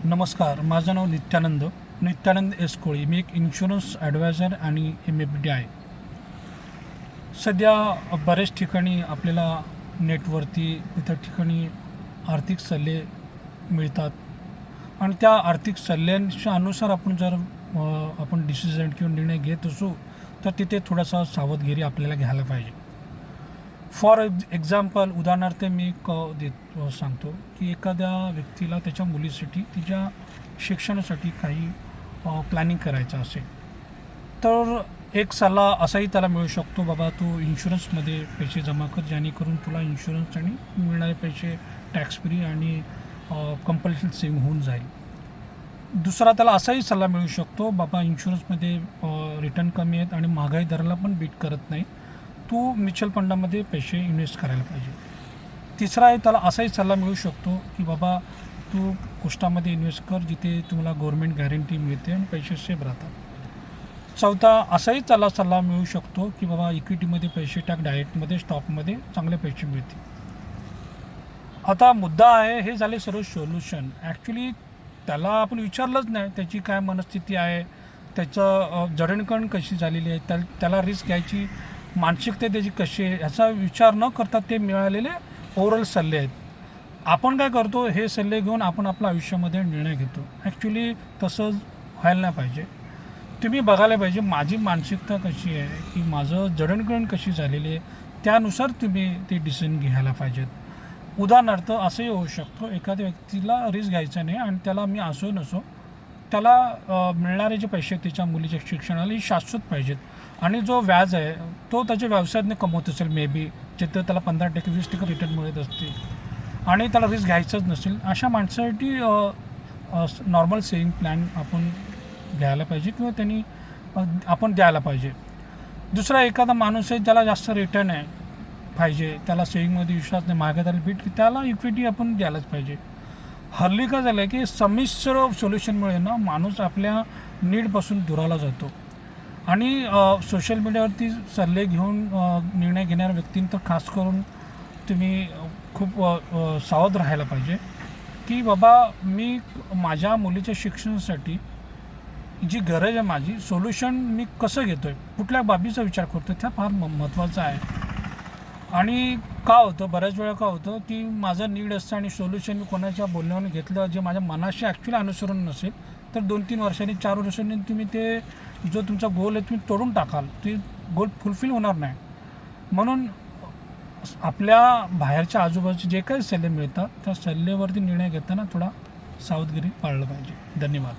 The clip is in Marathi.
नमस्कार, माझं नाव नित्यानंद एस कोळी. मी एक इन्शुरन्स ॲडवायझर आणि MFD आहे. सध्या बऱ्याच ठिकाणी आपल्याला नेटवरती इतर ठिकाणी आर्थिक सल्ले मिळतात आणि त्या आर्थिक सल्ल्यांच्या अनुसार आपण डिसिजन किंवा निर्णय घेत असू तर तिथे थोडासा सावधगिरी आपल्याला घ्यायला पाहिजे. फॉर एक्झाम्पल, उदाहरणार्थ मी सांगतो की एखाद्या व्यक्तीला त्याच्या मुलीसाठी तिच्या शिक्षणासाठी काही प्लॅनिंग करायचं असेल तर एक सल्ला असाही त्याला मिळू शकतो, बाबा तू इन्शुरन्समध्ये पैसे जमा कर, जेणेकरून तुला इन्शुरन्स आणि मिळणारे पैसे टॅक्स फ्री आणि कंपल्सरी सेव्हिंग होऊन जाईल. दुसरा त्याला असाही सल्ला मिळू शकतो, बाबा इन्शुरन्समध्ये रिटर्न कमी आहेत आणि महागाई दराला पण बीट करत नाही, तू म्युच्युअल फंडामध्ये पैसे इन्व्हेस्ट करायला पाहिजे. तिसरा आहे, त्याला असाही सल्ला मिळू शकतो की बाबा तू पोस्टामध्ये इन्व्हेस्ट कर, जिथे तुम्हाला गव्हर्मेंट गॅरंटी मिळते आणि पैसे सेफ राहतात. चौथा, असाही त्याला सल्ला मिळू शकतो की बाबा इक्विटीमध्ये पैसे टाक, डायरेक्टमध्ये स्टॉकमध्ये चांगले पैसे मिळतील. आता मुद्दा आहे, हे झाले सर्व सोल्युशन. ॲक्च्युली त्याला आपण विचारलंच नाही त्याची काय मनस्थिती आहे, त्याचं जडणघडण कशी झालेली आहे, त्याला रिस्क घ्यायची मानसिकता त्याची कशी आहे, ह्याचा विचार न करता ते मिळालेले ओव्हरऑल सल्ले आहेत. आपण काय करतो, हे सल्ले घेऊन आपण आपल्या आयुष्यामध्ये निर्णय घेतो. ॲक्च्युली तसं व्हायला नाही पाहिजे. तुम्ही बघायला पाहिजे माझी मानसिकता कशी आहे, की माझं जडणघडण कशी झालेली आहे, त्यानुसार तुम्ही ते डिसिजन घ्यायला पाहिजेत. उदाहरणार्थ असंही होऊ शकतो, एखाद्या व्यक्तीला रिस्क घ्यायचा नाही आणि त्याला मी असो नसो त्याला मिळणारे जे पैसे त्याच्या मुलीच्या शिक्षणाला ही शाश्वत पाहिजेत आणि जो व्याज आहे तो त्याच्या व्यवसायाने कमवत असेल, मे बी जिथं त्याला 15% 20% रिटर्न मिळत असते आणि त्याला रिस्क घ्यायचंच नसेल, अशा माणसासाठी नॉर्मल सेविंग प्लॅन आपण घ्यायला पाहिजे किंवा त्यांनी आपण द्यायला पाहिजे. दुसरा, एखादा माणूस आहे ज्याला जास्त रिटर्न आहे पाहिजे, त्याला सेविंगमध्ये विश्वास नाही, मागे त्याला बीट, त्याला इक्विटी आपण द्यायलाच पाहिजे. हल्ली काय झालं आहे की संमिश्र सोल्युशनमुळे ना माणूस आपल्या नीडपासून दुरावला जातो आणि सोशल मीडियावरती सल्ले घेऊन निर्णय घेणाऱ्या व्यक्तींनी तर खास करून तुम्ही खूप सावध राहायला पाहिजे की बाबा मी माझ्या मुलीच्या शिक्षणासाठी जी गरज आहे, माझी सोल्युशन मी कसं घेतो आहे, कुठल्या बाबीचा विचार करतो, त्या फार महत्त्वाचं आहे. आणि का होतं, बऱ्याच वेळा का होतं की माझं नीड असतं आणि सोल्युशन मी कोणाच्या बोलण्यावरून घेतलं जे माझ्या मनाशी ॲक्च्युली अनुसरण नसेल तर 2-3 वर्षांनी 4 वर्षांनी तुम्ही ते जो तुमचा गोल आहे तुम्ही तोडून टाकाल, ते गोल फुलफिल होणार नाही. म्हणून आपल्या बाहेरच्या आजूबाजूचे जे काही सल्ले मिळतात त्या सल्ल्यावरती निर्णय घेताना थोडा सावधगिरी पाळलं पाहिजे. धन्यवाद.